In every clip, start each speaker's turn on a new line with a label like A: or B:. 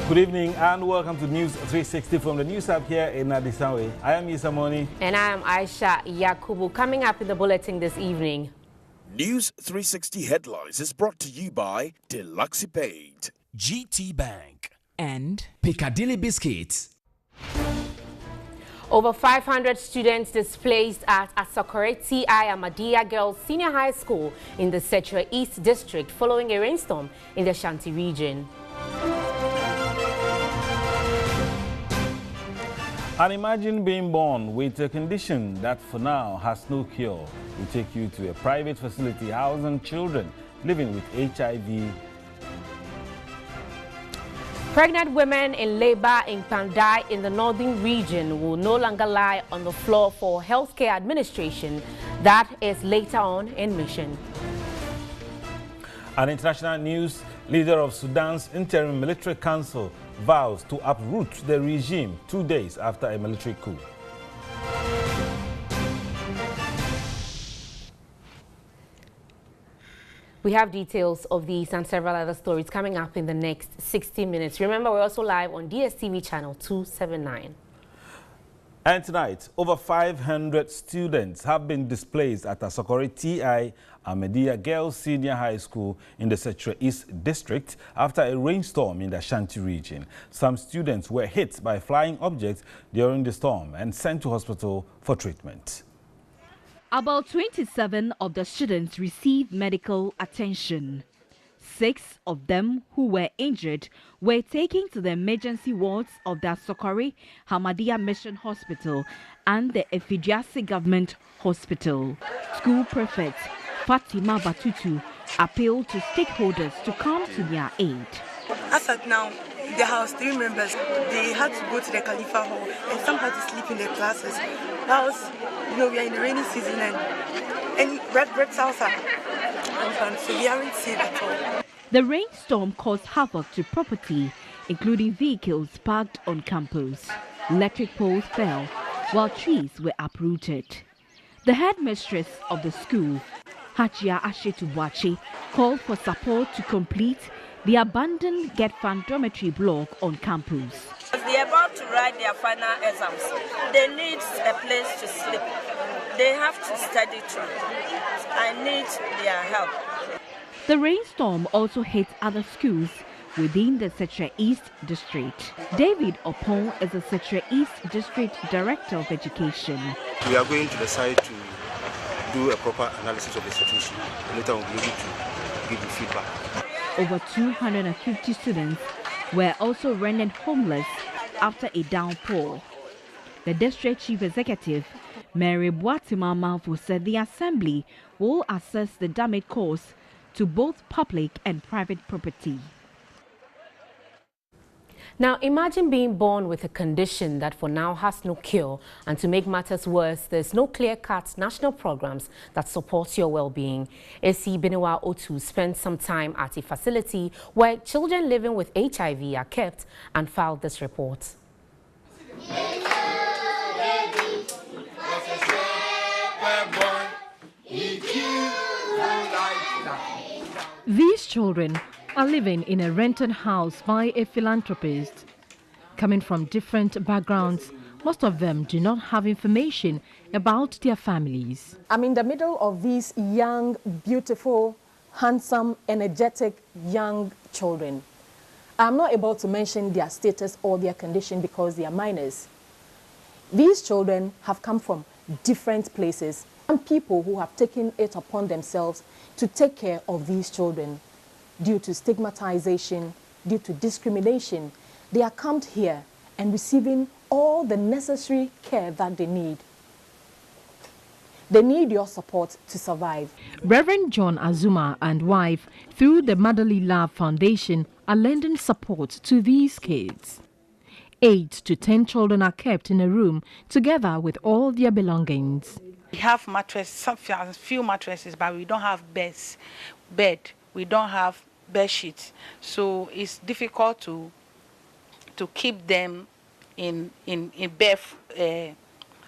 A: Good evening and welcome to News 360 from the News Hub here in Adisawe. I am Isamoni.
B: And I am Aisha Yakubu. Coming up in the bulletin this evening.
C: News 360 headlines is brought to you by Deluxe Paid,
D: GT Bank, and Piccadilly Biscuits.
B: Over 500 students displaced at Asokore T.I. Ahmadiyya Girls Senior High School in the Setra East District following a rainstorm in the Shanti region.
A: And imagine being born with a condition that for now has no cure. We take you to a private facility housing children living with HIV.
B: Pregnant women in labor in Pandai in the northern region will no longer lie on the floor for healthcare administration. That is later on in mission.
A: And international news, leader of Sudan's interim military council vows to uproot the regime 2 days after a military coup.
B: We have details of these and several other stories coming up in the next 60 minutes. Remember, we're also live on DSTV channel 279.
A: And tonight, over 500 students have been displaced at Asokore T.I. Ahmadiyya Girls Senior High School in the Setra East District after a rainstorm in the Shanti region. Some students were hit by flying objects during the storm and sent to hospital for treatment.
E: About 27 of the students received medical attention. 6 of them who were injured were taken to the emergency wards of the Asokore Ahmadiyya Mission Hospital and the Efidiasi Government Hospital. School prefect Fatima Batutu appealed to stakeholders to come to their aid.
F: As at now, they house 3 members. They had to go to the Khalifa Hall and some had to sleep in their classes. House, we are in the rainy season and red south so we aren't safe at all.
E: The rainstorm caused havoc to property, including vehicles parked on campus. Electric poles fell while trees were uprooted. The headmistress of the school, Hachia Ashetuwachi, called for support to complete the abandoned Getfan dormitory block on campus.
G: They are about to write their final exams. They need a place to sleep. They have to study too. I need their help.
E: The rainstorm also hit other schools within the Setra East District. David Opon is the Setra East District Director of Education.
H: We are going to the site to do a proper analysis of the situation. Later we'll be able to give you feedback.
E: Over 250 students were also rendered homeless after a downpour. The district chief executive, Mary Boatima Malvo, said the assembly will assess the damage caused to both public and private property.
B: Now, imagine being born with a condition that for now has no cure, and to make matters worse, there's no clear-cut national programs that support your well-being. AC Beniwa Otu spent some time at a facility where children living with HIV are kept and filed this report.
I: These children are living in a rented house by a philanthropist. Coming from different backgrounds, most of them do not have information about their families.
J: I'm in the middle of these young, beautiful, handsome, energetic young children. I'm not able to mention their status or their condition because they are minors. These children have come from different places and people who have taken it upon themselves to take care of these children. Due to stigmatization, due to discrimination, they are come here and receiving all the necessary care that they need. They need your support to survive.
I: Reverend John Azuma and wife, through the Motherly Love Foundation, are lending support to these kids. 8 to 10 children are kept in a room together with all their belongings.
F: We have mattresses, few mattresses, but we don't have bed. We don't have bed sheets, so it's difficult to keep them in bare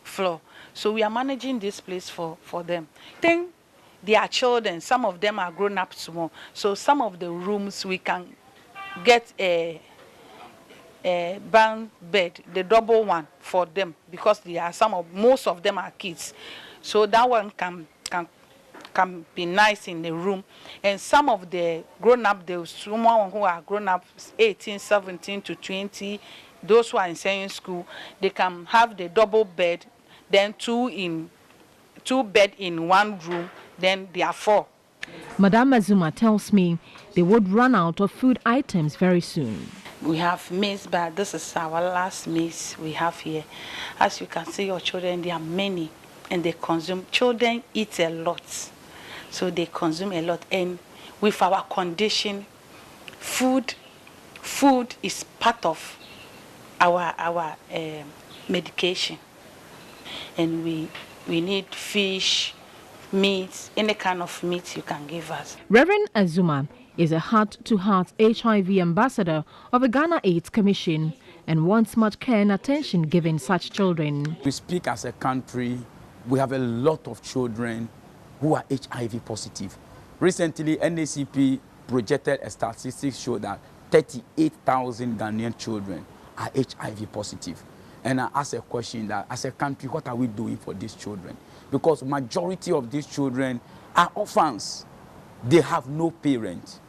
F: floor. So we are managing this place for them. Then they are children. Some of them are grown up small. So some of the rooms we can get bunk bed, the double one for them, because most of them are kids. So that one can be nice in the room. And some of the grown-up, there's someone who are grown-up 18, 17 to 20, those who are in senior school, they can have the double bed, then two bed in one room, then there are 4.
I: Madame Azuma tells me they would run out of food items very soon.
F: We have maize, but this is our last maize we have here. As you can see, your children, there are many, and they consume. Children eat a lot, so they consume a lot. And with our condition, food is part of our medication, and we need fish, meat, any kind of meat you can give us.
I: Reverend Azuma is a heart-to-heart HIV ambassador of the Ghana AIDS Commission and wants much care and attention given such children.
K: We speak as a country, we have a lot of children who are HIV positive. Recently, NACP projected a statistics show that 38,000 Ghanaian children are HIV positive. And I ask a question that as a country, what are we doing for these children? Because majority of these children are orphans. They have no parents.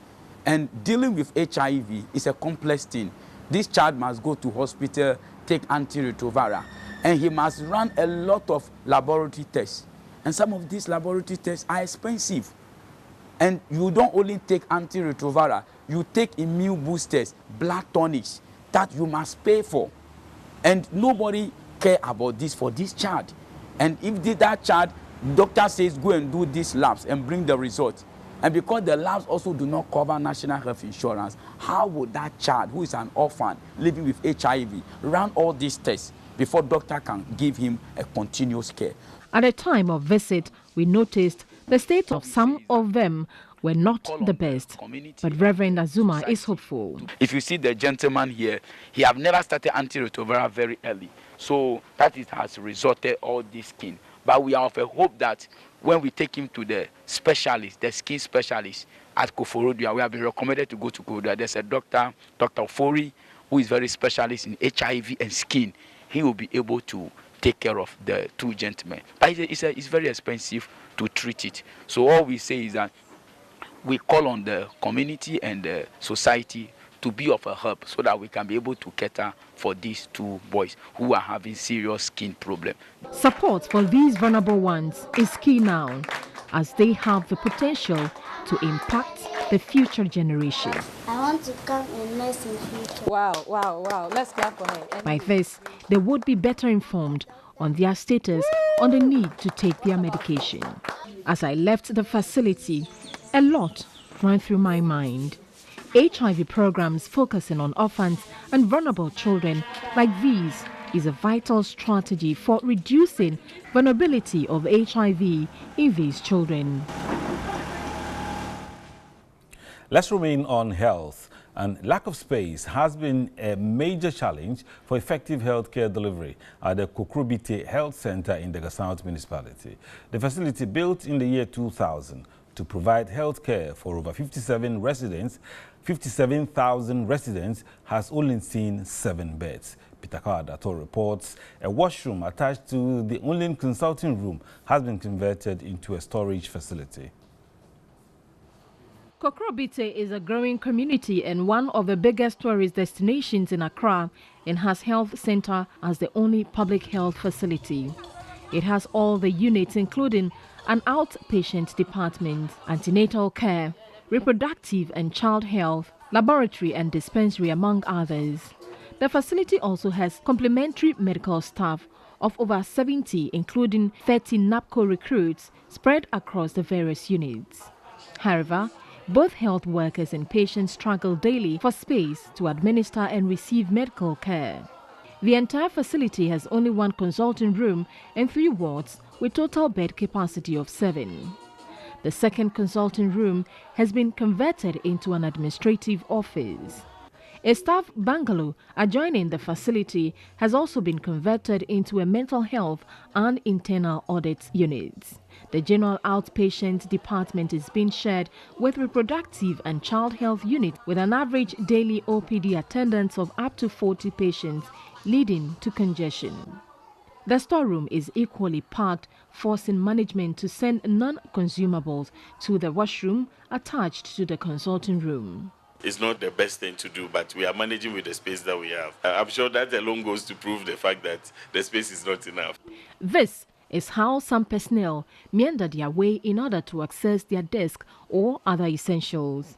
K: And dealing with HIV is a complex thing. This child must go to hospital, take antiretroviral, and he must run a lot of laboratory tests. And some of these laboratory tests are expensive. And you don't only take antiretroviral, you take immune boosters, blood tonics that you must pay for. And nobody care about this for this child. And if that child, doctor says go and do these labs and bring the results, and because the labs also do not cover national health insurance, how would that child who is an orphan living with HIV run all these tests before doctor can give him a continuous care?
I: At the time of visit, we noticed the state of some of them were not the best, but Reverend Azuma is hopeful.
K: If you see the gentleman here, he have never started antiretroviral very early, so that it has resulted all this skin. But we are of a hope that when we take him to the specialist, the skin specialist at Koforodua, we have been recommended to go to Koforodua. There's a Dr. Fori, who is very specialist in HIV and skin. He will be able to take care of the two gentlemen. But it's very expensive to treat it. So all we say is that we call on the community and the society to be of a help so that we can be able to cater for these two boys who are having serious skin problems.
I: Support for these vulnerable ones is key now, as they have the potential to impact the future generation.
L: I want to come a nurse in future.
J: Wow, wow, wow. Let's clap for her.
I: By this, they would be better informed on their status, on the need to take their medication. As I left the facility, a lot ran through my mind. HIV programs focusing on orphans and vulnerable children like these is a vital strategy for reducing vulnerability of HIV in these children.
A: Let's remain on health. And lack of space has been a major challenge for effective healthcare delivery at the Kokrobite Health Center in the South Municipality. The facility, built in the year 2000 to provide health care for over 57,000 residents, has only seen 7 beds. Peter Kawadato reports a washroom attached to the only consulting room has been converted into a storage facility.
I: Kokrobite is a growing community and one of the biggest tourist destinations in Accra, and has health center as the only public health facility. It has all the units, including an outpatient department, antenatal care, reproductive and child health, laboratory and dispensary, among others. The facility also has complementary medical staff of over 70, including 30 NAPCO recruits spread across the various units. However, both health workers and patients struggle daily for space to administer and receive medical care. The entire facility has only 1 consulting room and 3 wards with total bed capacity of 7. The second consulting room has been converted into an administrative office. A staff bungalow adjoining the facility has also been converted into a mental health and internal audit unit. The general outpatient department is being shared with reproductive and child health unit with an average daily OPD attendance of up to 40 patients, leading to congestion. The storeroom is equally packed, forcing management to send non-consumables to the washroom attached to the consulting room.
M: It's not the best thing to do, but we are managing with the space that we have. I'm sure that alone goes to prove the fact that the space is not enough.
I: This is how some personnel meander their way in order to access their desk or other essentials.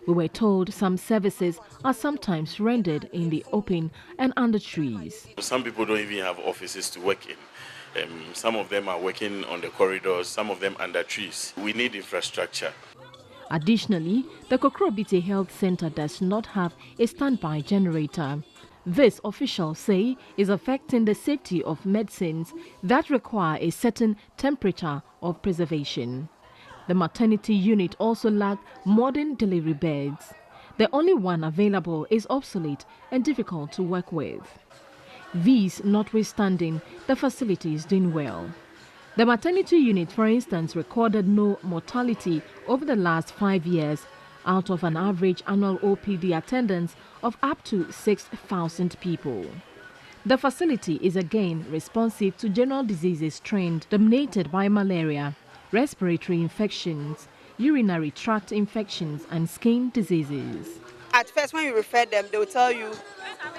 I: We were told some services are sometimes rendered in the open and under trees.
M: Some people don't even have offices to work in. Some of them are working on the corridors, some of them under trees. We need infrastructure.
I: Additionally, the Kokrobite Health Center does not have a standby generator. This, officials say, is affecting the safety of medicines that require a certain temperature of preservation. The maternity unit also lacks modern delivery beds. The only one available is obsolete and difficult to work with. These notwithstanding, the facility is doing well. The maternity unit, for instance, recorded no mortality over the last 5 years out of an average annual OPD attendance of up to 6,000 people. The facility is again responsive to general diseases trend dominated by malaria, respiratory infections, urinary tract infections and skin diseases.
N: At first when you refer them, they will tell you,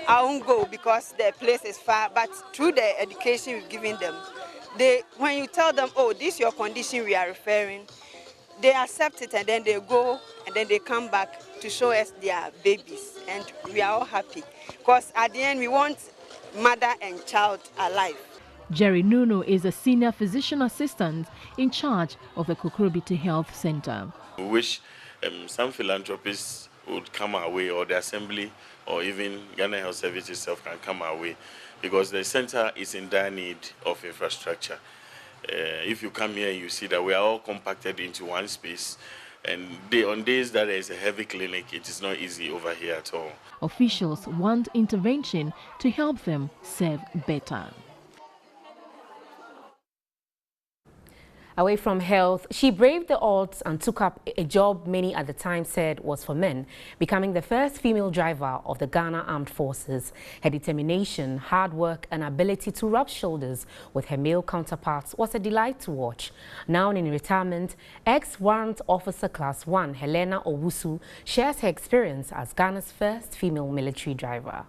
N: I won't go because the place is far, but through the education we've given them, when you tell them, oh, this is your condition we are referring, they accept it and then they go and then they come back to show us their babies, and we are all happy because at the end we want mother and child alive.
I: Jerry Nuno is a senior physician assistant in charge of the Kokrobite Health Center.
M: We wish some philanthropists would come our way, or the assembly, or even Ghana Health Service itself can come our way, because the center is in dire need of infrastructure. If you come here, you see that we are all compacted into one space, and on days that there is a heavy clinic, it is not easy over here at all.
I: Officials want intervention to help them serve better.
B: Away from health, she braved the odds and took up a job many at the time said was for men, becoming the first female driver of the Ghana Armed Forces. Her determination, hard work and ability to rub shoulders with her male counterparts was a delight to watch. Now in retirement, ex-Warrant Officer Class 1 Helena Owusu shares her experience as Ghana's first female military driver.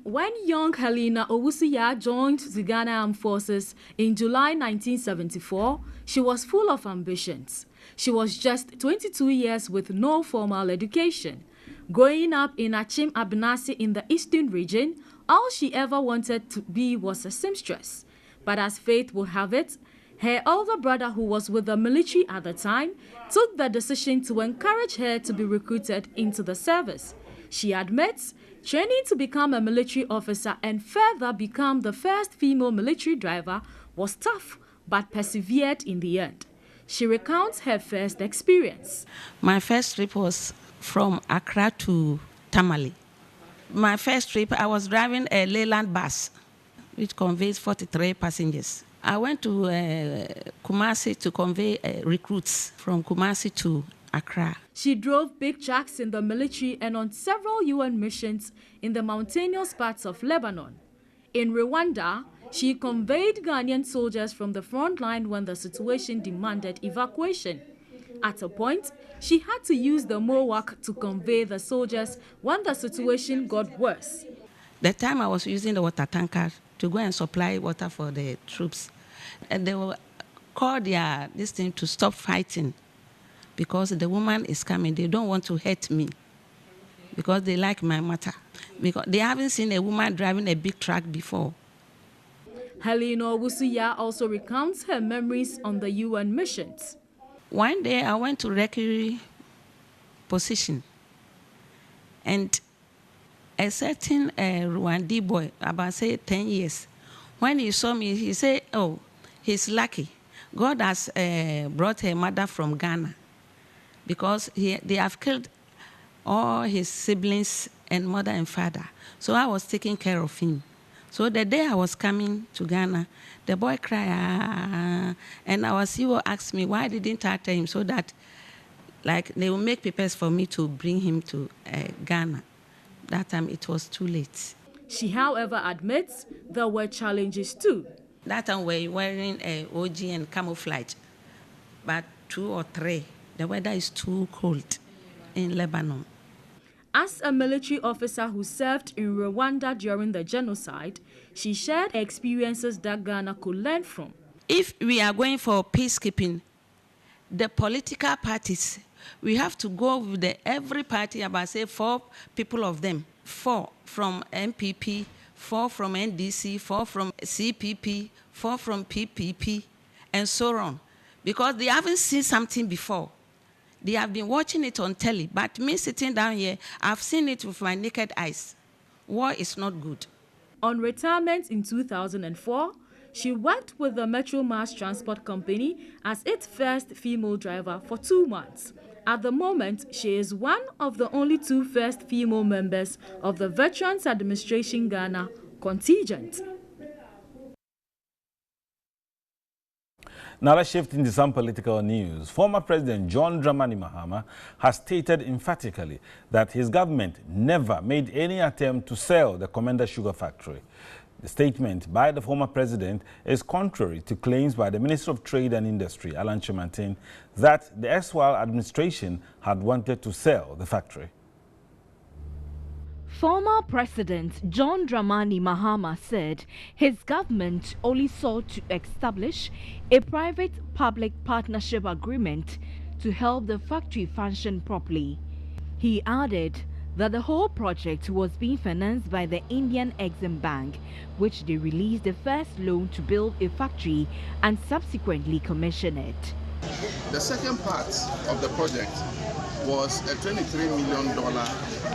O: When young Helena Owusu joined the Ghana Armed Forces in July 1974, she was full of ambitions. She was just 22 years with no formal education. Growing up in Achim Abinasi in the Eastern region, all she ever wanted to be was a seamstress. But as fate would have it, her older brother, who was with the military at the time, took the decision to encourage her to be recruited into the service. She admits training to become a military officer and further become the first female military driver was tough, but persevered in the end. She recounts her first experience.
P: My first trip was from Accra to Tamale. My first trip, I was driving a Leyland bus, which conveys 43 passengers. I went to Kumasi to convey recruits from Kumasi to Accra.
O: She drove big trucks in the military and on several UN missions in the mountainous parts of Lebanon. In Rwanda, she conveyed Ghanaian soldiers from the front line when the situation demanded evacuation. At a point, she had to use the MOWAC to convey the soldiers when the situation got worse.
P: The time I was using the water tanker to go and supply water for the troops, and they will call this thing to stop fighting, because the woman is coming. They don't want to hurt me because they like my matter. Because they haven't seen a woman driving a big truck before.
O: Helena Owusu also recounts her memories on the UN missions.
P: One day I went to Rekiri position, and a certain Rwandi boy, about say 10 years, when he saw me, he said, oh, he's lucky. God has brought her mother from Ghana, because they have killed all his siblings and mother and father. So I was taking care of him. So the day I was coming to Ghana, the boy cried, and our CEO asked me, why didn't I tell him, so that like they will make papers for me to bring him to Ghana. That time it was too late.
O: She, however, admits there were challenges too.
P: That time we were wearing OG and camouflage, but 2 or 3, the weather is too cold in Lebanon.
O: As a military officer who served in Rwanda during the genocide, she shared experiences that Ghana could learn from.
P: If we are going for peacekeeping, the political parties, we have to go with every party, about say 4 people of them, 4 from MPP, 4 from NDC, 4 from CPP, 4 from PPP, and so on. Because they haven't seen something before. They have been watching it on telly, but me sitting down here, I've seen it with my naked eyes. War is not good.
O: On retirement in 2004, she worked with the Metro Mass Transport Company as its first female driver for 2 months. At the moment, she is one of the only 2 first female members of the Veterans Administration Ghana contingent.
A: Now let's shift into some political news. Former President John Dramani Mahama has stated emphatically that his government never made any attempt to sell the Commander Sugar Factory. The statement by the former president is contrary to claims by the Minister of Trade and Industry, Alan Chimantin, that the erstwhile administration had wanted to sell the factory.
E: Former President John Dramani Mahama said his government only sought to establish a private-public partnership agreement to help the factory function properly. He added that the whole project was being financed by the Indian Exim Bank, which they released the first loan to build a factory and subsequently commission it.
Q: The second part of the project was a $23 million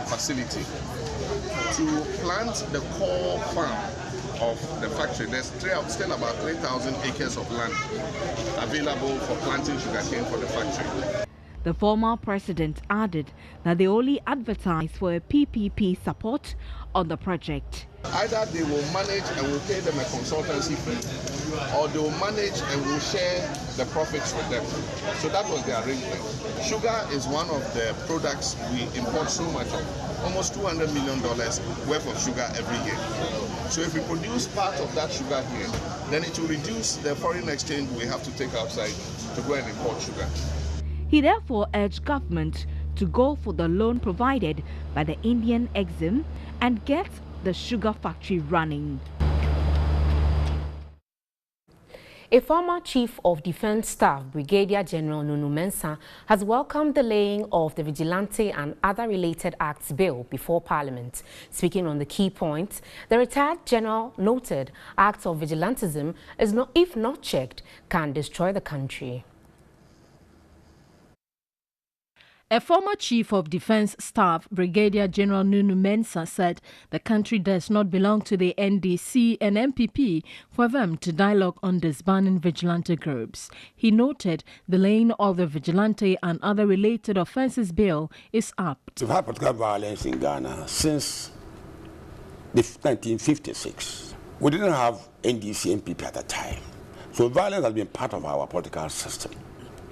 Q: facility to plant the core farm of the factory. There's still about 3,000 acres of land available for planting sugarcane for the factory.
E: The former president added that they only advertised for a PPP support on the project.
Q: Either they will manage and we'll pay them a consultancy fee, or they will manage and we'll share the profits with them. So that was the arrangement. Sugar is one of the products we import so much of, almost $200 million worth of sugar every year. So if we produce part of that sugar here, then it will reduce the foreign exchange we have to take outside to go and import sugar.
E: He therefore urged government to go for the loan provided by the Indian Exim and get the sugar factory running.
B: A former Chief of Defense Staff, Brigadier General Nunu Mensah, has welcomed the laying of the Vigilante and Other Related Acts Bill before Parliament. Speaking on the key points, the retired general noted acts of vigilantism, if not checked, can destroy the country.
I: A former Chief of Defense Staff, Brigadier General Nunu Mensah, said the country does not belong to the NDC and MPP for them to dialogue on disbanding vigilante groups. He noted the laying of the Vigilante and Other Related Offences Bill is apt.
R: We've had political violence in Ghana since 1956. We didn't have NDC, MPP at that time. So violence has been part of our political system.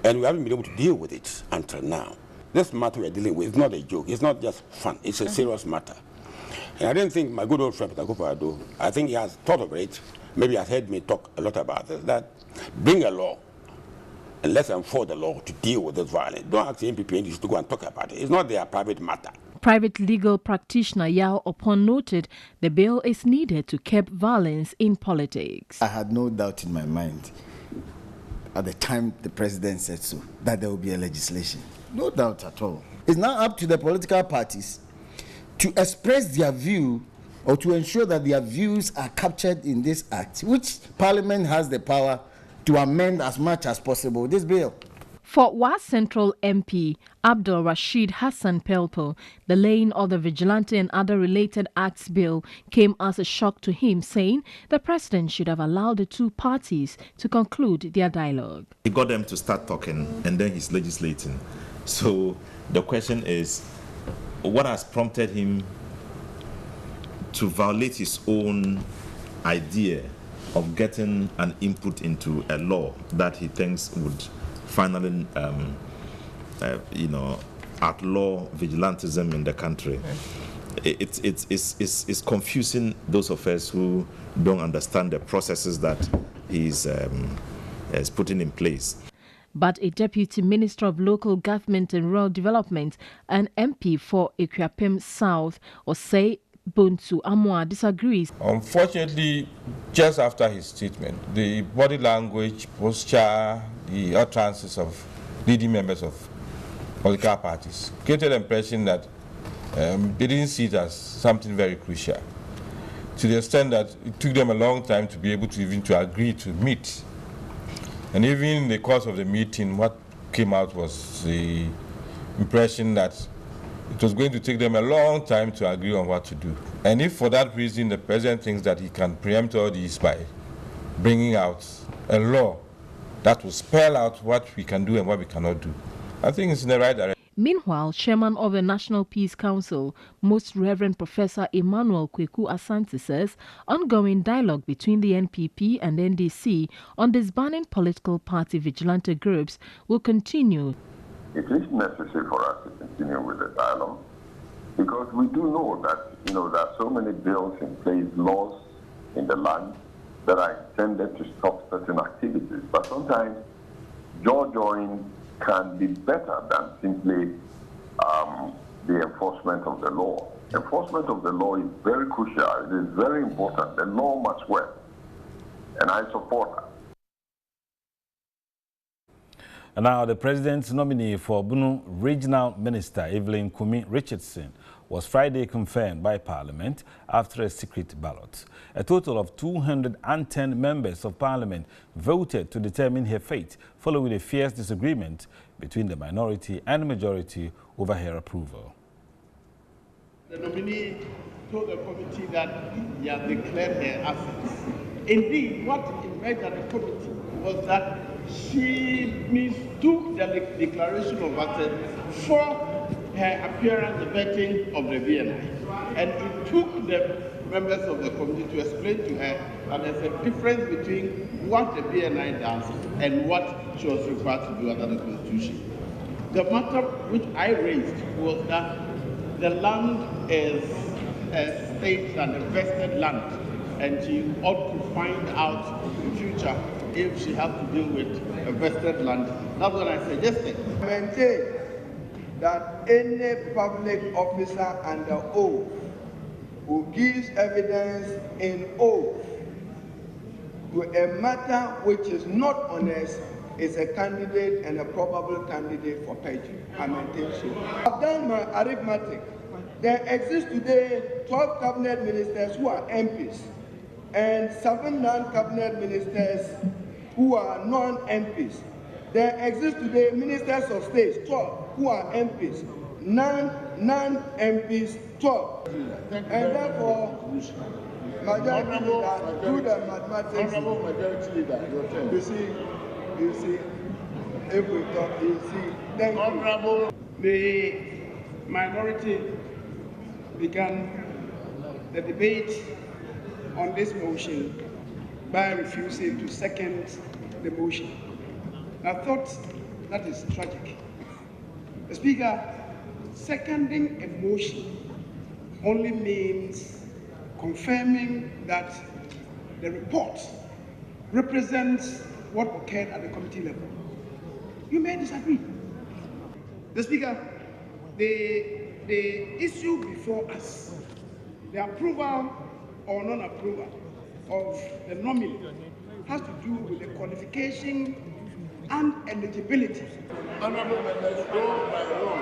R: And we haven't been able to deal with it until now. This matter we're dealing with is not a joke. It's not just fun. It's a serious matter. And I didn't think my good old friend, Peter, I think he has thought of it. Maybe he has heard me talk a lot about this, that bring a law and let's enforce the law to deal with this violence. Don't ask the MPP to go and talk about it. It's not their private matter.
I: Private legal practitioner Yao Opon noted the bill is needed to curb violence in politics.
S: I had no doubt in my mind at the time the president said so, that there will be a legislation. No doubt at all. It's now up to the political parties to express their view or to ensure that their views are captured in this act, which Parliament has the power to amend as much as possible this bill.
I: For WA Central MP Abdul Rashid Hassan Pelpo, the laying of the Vigilante and Other Related Acts Bill came as a shock to him, saying the president should have allowed the two parties to conclude their dialogue.
T: He got them to start talking and then he's legislating. So the question is, what has prompted him to violate his own idea of getting an input into a law that he thinks would finally, outlaw vigilantism in the country. It's confusing those of us who don't understand the processes that he's putting in place.
I: But a Deputy Minister of Local Government and Rural Development and MP for Equiapem South, Osei Bontu Amwa, disagrees.
U: Unfortunately, just after his statement, the body language, posture, the utterances of leading members of political parties created the impression that they didn't see it as something very crucial, to the extent that it took them a long time to be able to even to agree to meet. And even in the course of the meeting, what came out was the impression that it was going to take them a long time to agree on what to do. And if for that reason the president thinks that he can preempt all these by bringing out a law that will spell out what we can do and what we cannot do, I think it's in the right direction.
I: Meanwhile, Chairman of the National Peace Council, Most Reverend Professor Emmanuel Kweku Asante, says ongoing dialogue between the NPP and NDC on disbanding political party vigilante groups will continue.
V: It is necessary for us to continue with the dialogue because we do know that, there are so many bills in place, laws in the land that are intended to stop certain activities. But sometimes jaw-drawing can be better than simply the enforcement of the law. Enforcement of the law is very crucial. It is very important. The law must work, and I support that.
A: And now the president's nominee for Bunu Regional Minister Evelyn Kumi Richardson was Friday confirmed by Parliament after a secret ballot. A total of 210 members of Parliament voted to determine her fate following a fierce disagreement between the minority and majority over her approval.
W: The nominee told the committee that he had declared her absence. Indeed, what emerged at the committee was that she mistook the declaration of absence for her appearance the vetting of the BNI. And it took the members of the committee to explain to her that there's a difference between what the BNI does and what she was required to do under the Constitution. The matter which I raised was that the land is a state and a vested land, and she ought to find out in future if she has to deal with a vested land. That's what I suggested.
X: Maintain that any public officer under oath who gives evidence in oath to a matter which is not honest is a candidate and a probable candidate for perjury. I maintain so. I've done my arithmetic. There exist today 12 cabinet ministers who are MPs and 7 non-cabinet ministers who are non-MPs. There exist today ministers of state, 12, who are MPs, non-MPs, 12. And therefore, majority leader, do the mathematics.
W: Honorable majority leader, your turn.
X: You see, if we talk, you see, thank
W: Honorable, the minority began the debate on this motion by refusing to second the motion. I thought that is tragic. The Speaker, seconding a motion only means confirming that the report represents what occurred at the committee level. You may disagree. The Speaker, the issue before us, the approval or non-approval of the nominee, has to do with the qualification and eligibility. Honorable members, roll by roll.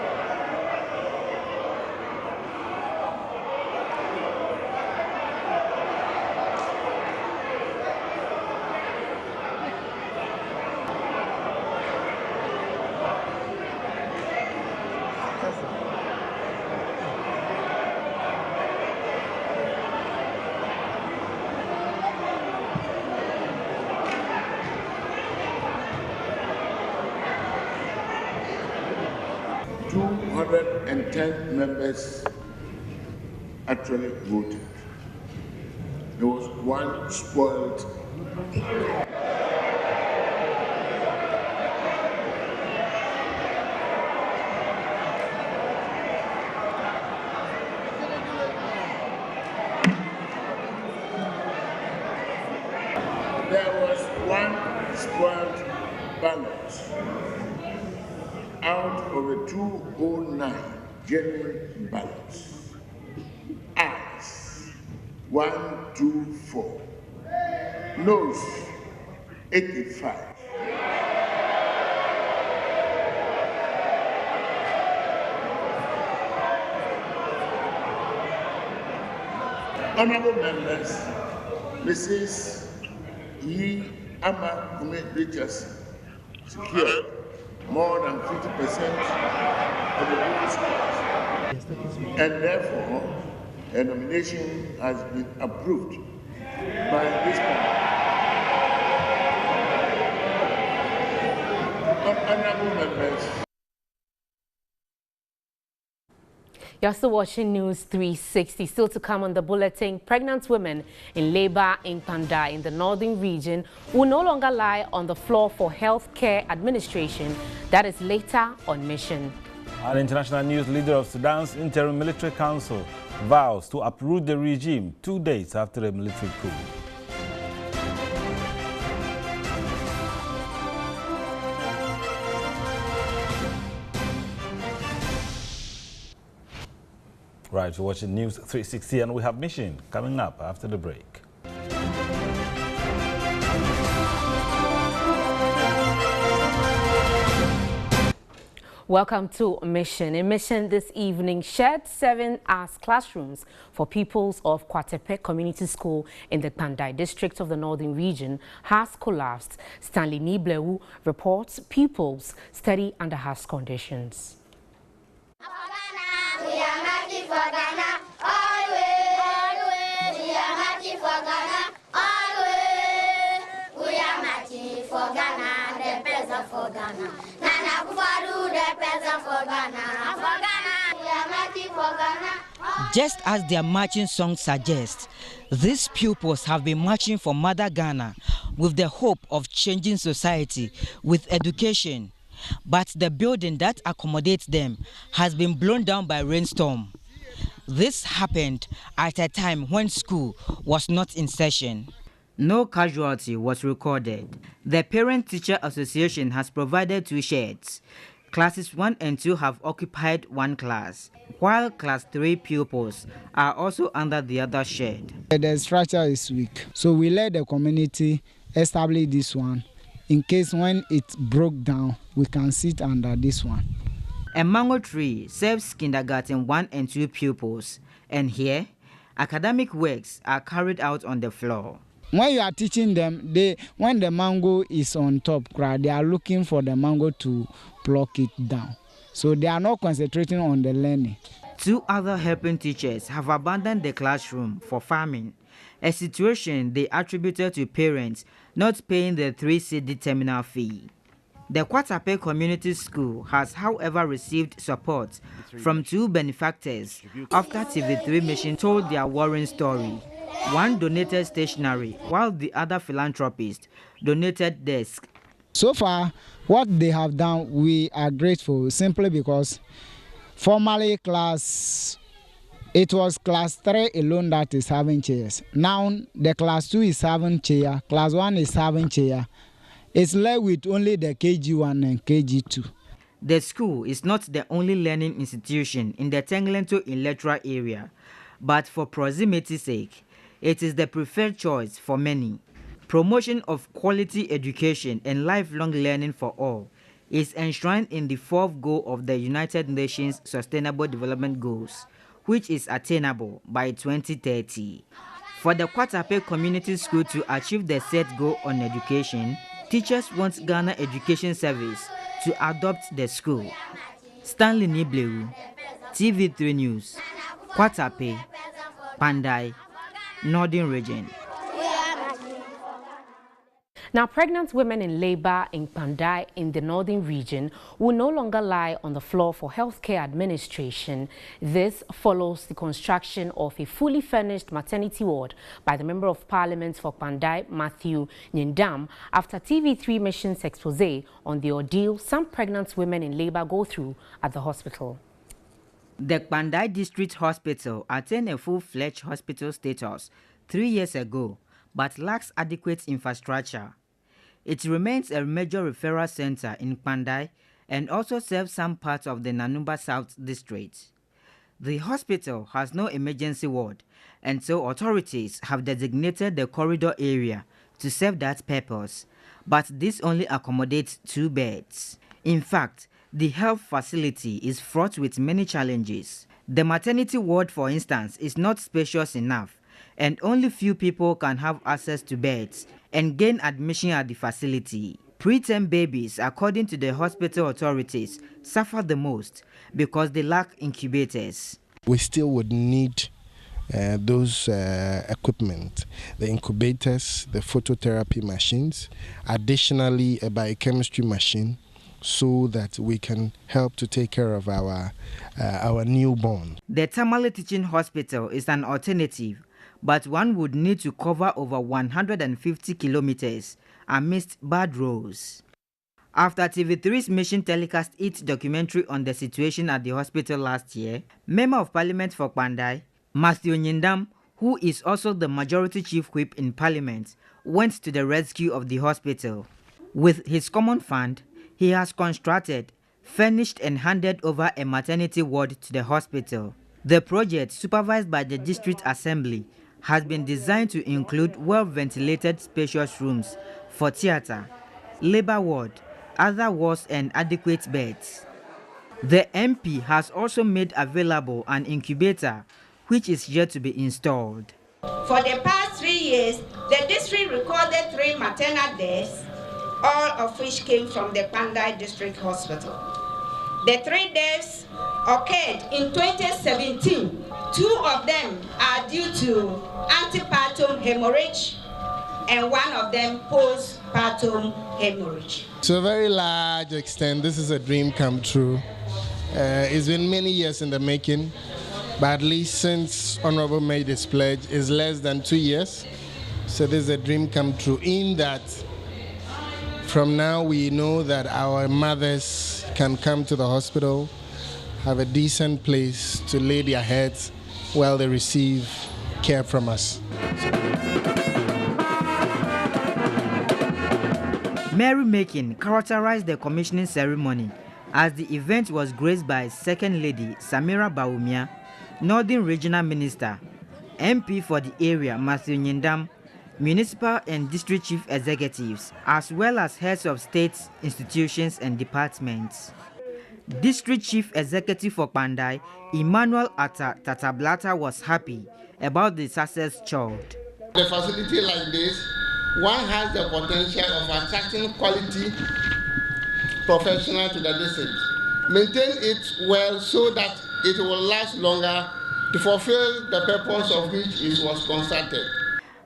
W: 210 members actually voted. There was one spoiled. There was one spoiled ballot out of the 209 genuine ballots. Ayes 124, noes 85. Honorable members, Mrs. Yi Ama Kume Richardson secured more than 50% of the votes cast, and therefore a nomination has been approved by this panel. Honorable members.
B: You're still watching News 360. Still to come on the bulletin, pregnant women in labor in Pandai in the northern region will no longer lie on the floor for health care administration that is later on mission.
A: An international news, leader of Sudan's interim military council vows to uproot the regime 2 days after a military coup. Right, you're watching News 360 and we have Mission coming up after the break.
B: Welcome to Mission. In Mission this evening, shared 7 as classrooms for pupils of Kwatepe Community School in the Pandai district of the northern region has collapsed. Stanley Niblewu reports pupils study under harsh conditions.
C: We are marching for Ghana, always. We are marching for Ghana, always. We are marching for Ghana, the peasant for Ghana. Nana Kufaru, the peasant for Ghana, for Ghana. We are marching for Ghana.
D: Just as their marching song suggests, these pupils have been marching for Mother Ghana with the hope of changing society with education. But the building that accommodates them has been blown down by rainstorm. This happened at a time when school was not in session. No casualty was recorded. The Parent-Teacher Association has provided 2 sheds. Classes 1 and 2 have occupied 1 class, while class 3 pupils are also under the other shed.
G: The structure is weak, so we let the community establish this one. In case when it broke down, we can sit under this one.
D: A mango tree serves kindergarten 1 and 2 pupils, and here, academic works are carried out on the floor.
G: When you are teaching them, when the mango is on top, they are looking for the mango to pluck it down. So they are not concentrating on the learning.
D: 2 other helping teachers have abandoned the classroom for farming, a situation they attributed to parents not paying the 3 cedi terminal fee. The Kwatepe Community School has, however, received support from 2 benefactors after TV3 Mission told their worrying story. One donated stationery, while the other philanthropist donated desk.
G: So far, what they have done, we are grateful simply because formerly it was class 3 alone that is having chairs. Now the class 2 is having chair, class 1 is having chair. It's left with only the KG1 and KG2.
D: The school is not the only learning institution in the Tenglento electoral area, but for proximity's sake, it is the preferred choice for many. Promotion of quality education and lifelong learning for all is enshrined in the 4th goal of the United Nations Sustainable Development Goals, which is attainable by 2030. For the Kwatepe Community School to achieve the set goal on education, teachers want Ghana Education Service to adopt the school. Stanley Niblewu, TV3 News, Kwatepe, Pandai, Northern Region.
B: Now, pregnant women in labor in Pandai in the northern region will no longer lie on the floor for healthcare administration. This follows the construction of a fully furnished maternity ward by the Member of Parliament for Pandai, Matthew Nyindam, after TV3 mission's expose on the ordeal some pregnant women in labor go through at the hospital.
D: The Pandai District Hospital attained a full-fledged hospital status 3 years ago, but lacks adequate infrastructure. It remains a major referral center in Pandai and also serves some parts of the Nanumba South District. The hospital has no emergency ward, and so authorities have designated the corridor area to serve that purpose, but this only accommodates 2 beds. In fact, the health facility is fraught with many challenges. The maternity ward, for instance, is not spacious enough, and only few people can have access to beds and gain admission at the facility. Preterm babies, according to the hospital authorities, suffer the most because they lack incubators.
F: We still would need those equipment, the incubators, the phototherapy machines, additionally a biochemistry machine, so that we can help to take care of our newborn.
D: The Tamale Teaching Hospital is an alternative, but one would need to cover over 150 kilometers amidst bad roads. After TV3's mission telecast its documentary on the situation at the hospital last year, Member of Parliament for Pandai, Matthew Nyindam, who is also the Majority Chief Whip in Parliament, went to the rescue of the hospital. With his common fund, he has constructed, furnished and handed over a maternity ward to the hospital. The project, supervised by the District Assembly, has been designed to include well-ventilated spacious rooms for theatre, labor ward, other wards and adequate beds. The MP has also made available an incubator, which is yet to be installed.
H: For the past 3 years, the district recorded 3 maternal deaths, all of which came from the Pandai District Hospital. The 3 deaths occurred in 2017. 2 of them are due to antepartum hemorrhage and 1 of them postpartum hemorrhage.
F: To a very large extent, this is a dream come true. It's been many years in the making, but at least since Honorable made this pledge, is less than 2 years. So this is a dream come true in that from now we know that our mothers can come to the hospital, have a decent place to lay their heads while they receive care from us.
D: Merrymaking characterized the commissioning ceremony as the event was graced by Second Lady Samira Bawumia, Northern Regional Minister, MP for the area Matthew Nyindam, municipal and district chief executives, as well as heads of states, institutions and departments. District Chief Executive for Pandai, Emmanuel Atta Tatablata, was happy about the success child.
K: A facility like this, one has the potential of attracting quality professionals to the district. Maintain it well so that it will last longer to fulfill the purpose of which it was constructed.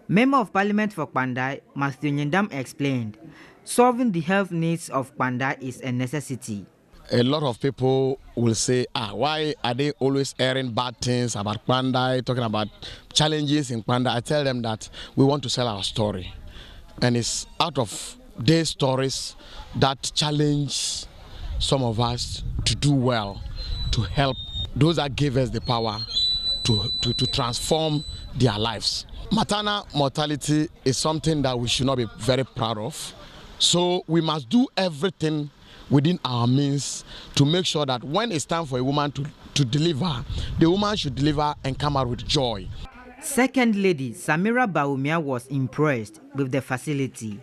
D: Member of Parliament for Pandai, Matthew Nyindam, explained, solving the health needs of Pandai is a necessity.
F: A lot of people will say, why are they always airing bad things about Pandai, talking about challenges in Pandai? I tell them that we want to sell our story. And it's out of these stories that challenge some of us to do well, to help those that give us the power to transform their lives. Maternal mortality is something that we should not be very proud of. So we must do everything within our means to make sure that when it's time for a woman to deliver, the woman should deliver and come out with joy.
D: Second Lady Samira Bawumia was impressed with the facility.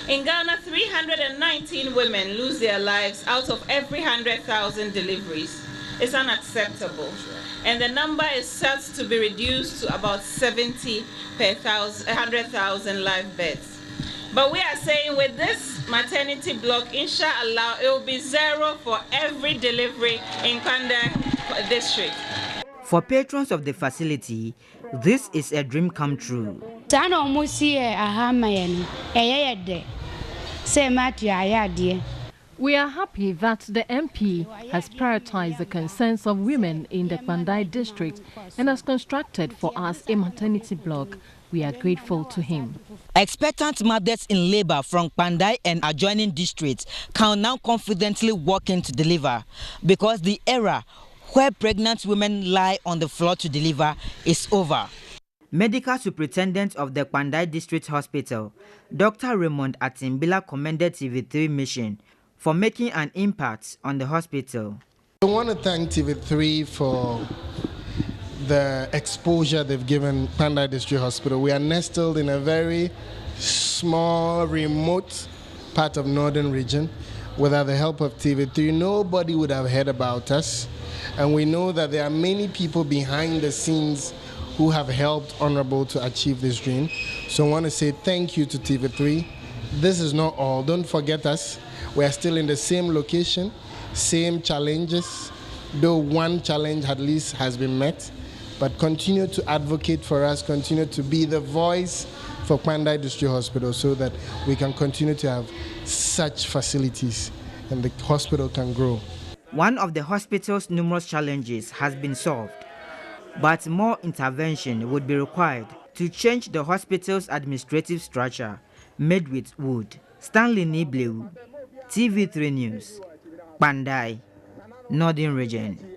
L: In Ghana, 319 women lose their lives out of every 100,000 deliveries. It's unacceptable. And the number is set to be reduced to about 70 per 100,000 live births. But we are saying with this maternity block, inshallah, it will be 0 for every delivery in Pandai district.
D: For patrons of the facility, this is a dream come true.
I: We are happy that the MP has prioritized the concerns of women in the Pandai district and has constructed for us a maternity block. We are grateful to him.
D: Expectant mothers in labor from Pandai and adjoining districts can now confidently walk in to deliver, because the era where pregnant women lie on the floor to deliver is over. Medical Superintendent of the Pandai District Hospital, Dr. Raymond Atimbila, commended TV3 mission for making an impact on the hospital.
F: I want to thank TV3 for the exposure they've given Pandai District Hospital. We are nestled in a very small, remote part of northern region. Without the help of TV3, nobody would have heard about us. And we know that there are many people behind the scenes who have helped Honorable to achieve this dream. So I want to say thank you to TV3. This is not all. Don't forget us. We are still in the same location, same challenges, though one challenge at least has been met. But continue to advocate for us, continue to be the voice for Pandai District Hospital so that we can continue to have such facilities and the hospital can grow.
D: One of the hospital's numerous challenges has been solved, but more intervention would be required to change the hospital's administrative structure made with wood. Stanley Nibleu, TV3 News, Pandai, Northern Region.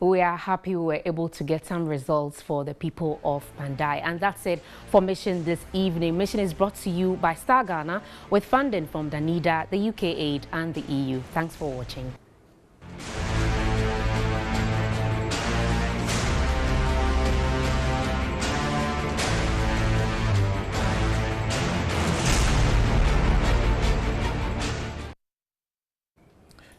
B: We are happy we were able to get some results for the people of Pandai. And that's it for Mission this evening. Mission is brought to you by Star Ghana with funding from Danida, the UK Aid and the EU. Thanks for watching.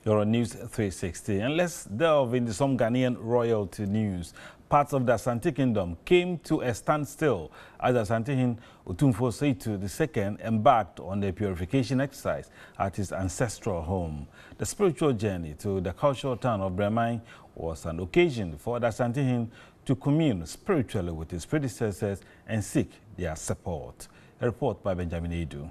A: You're on News 360, and let's delve into some Ghanaian royalty news. Parts of the Asante Kingdom came to a standstill as Asantehin Otumfuo Seitu II embarked on the purification exercise at his ancestral home. The spiritual journey to the cultural town of Bremai was an occasion for the Asantehin to commune spiritually with his predecessors and seek their support. A report by Benjamin Edu.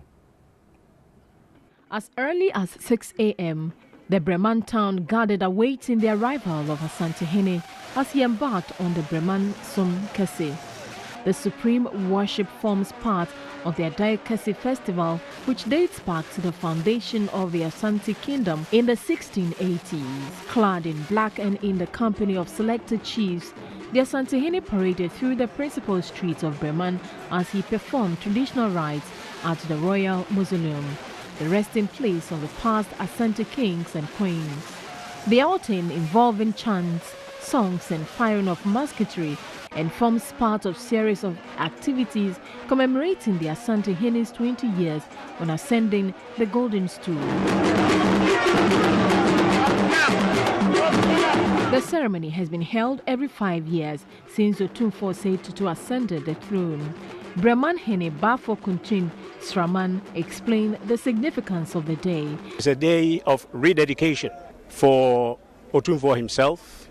I: As early as 6 a.m., the Breman town gathered awaiting the arrival of Asantehene as he embarked on the Breman Som Kese. The supreme worship forms part of the Adai Kese festival, which dates back to the foundation of the Asante Kingdom in the 1680s. Clad in black and in the company of selected chiefs, the Asantehene paraded through the principal streets of Breman as he performed traditional rites at the Royal Mausoleum, the resting place of the past Asante kings and queens. The outing, involving chants, songs and firing of musketry, and forms part of a series of activities commemorating the Asantehene's 20 years on ascending the golden stool. The ceremony has been held every 5 years since Otumfuo Seitu ascended the throne. Breman Hene Bafo Kunchin Sraman explained the significance of the day.
J: It's a day of rededication for Otumfuo himself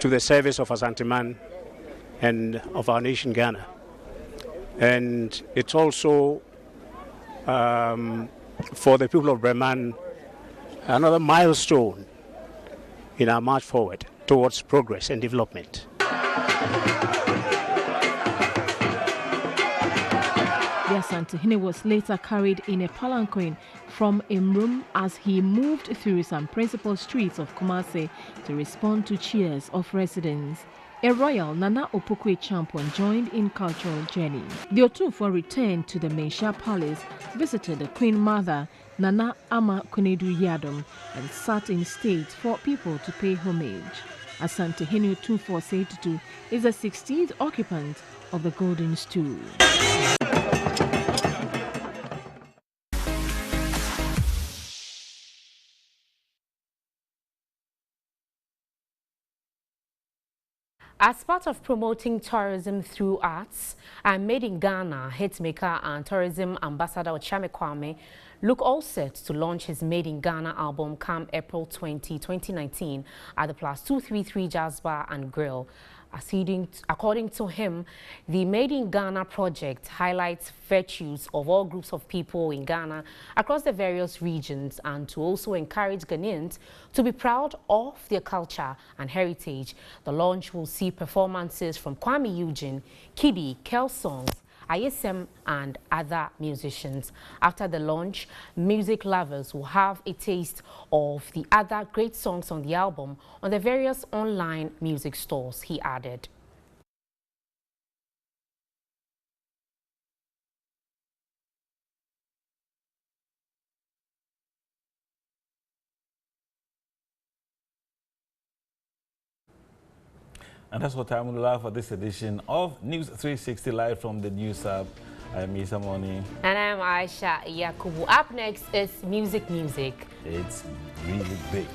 J: to the service of Asanteman and of our nation Ghana. And it's also for the people of Breman another milestone in our march forward towards progress and development.
I: The Asantehene was later carried in a palanquin from Imrum as he moved through some principal streets of Kumasi to respond to cheers of residents. A royal Nana Opokwe champion joined in cultural journey. The Otumfuo returned to the Mensha Palace, visited the Queen Mother, Nana Ama Konedu Yadom, and sat in state for people to pay homage. Asantehene Otumfuo Seitu is the 16th occupant of the Golden Stool.
B: As part of promoting tourism through arts, Made in Ghana hitmaker and tourism ambassador Ochame Kwame look all set to launch his Made in Ghana album come April 20, 2019 at the Plus 233 Jazz Bar and Grill. According to him, the Made in Ghana project highlights virtues of all groups of people in Ghana across the various regions, and to also encourage Ghanaians to be proud of their culture and heritage. The launch will see performances from Kwame Eugene, Kidi, Kel Songs, ISM and other musicians. After the launch, music lovers will have a taste of the other great songs on the album on the various online music stores, he added.
A: And that's what time we'll have for this edition of News 360 live from the News Hub. I'm Isa Moni.
B: And I'm Aisha Yakubu. Up next is Music.
A: It's really big.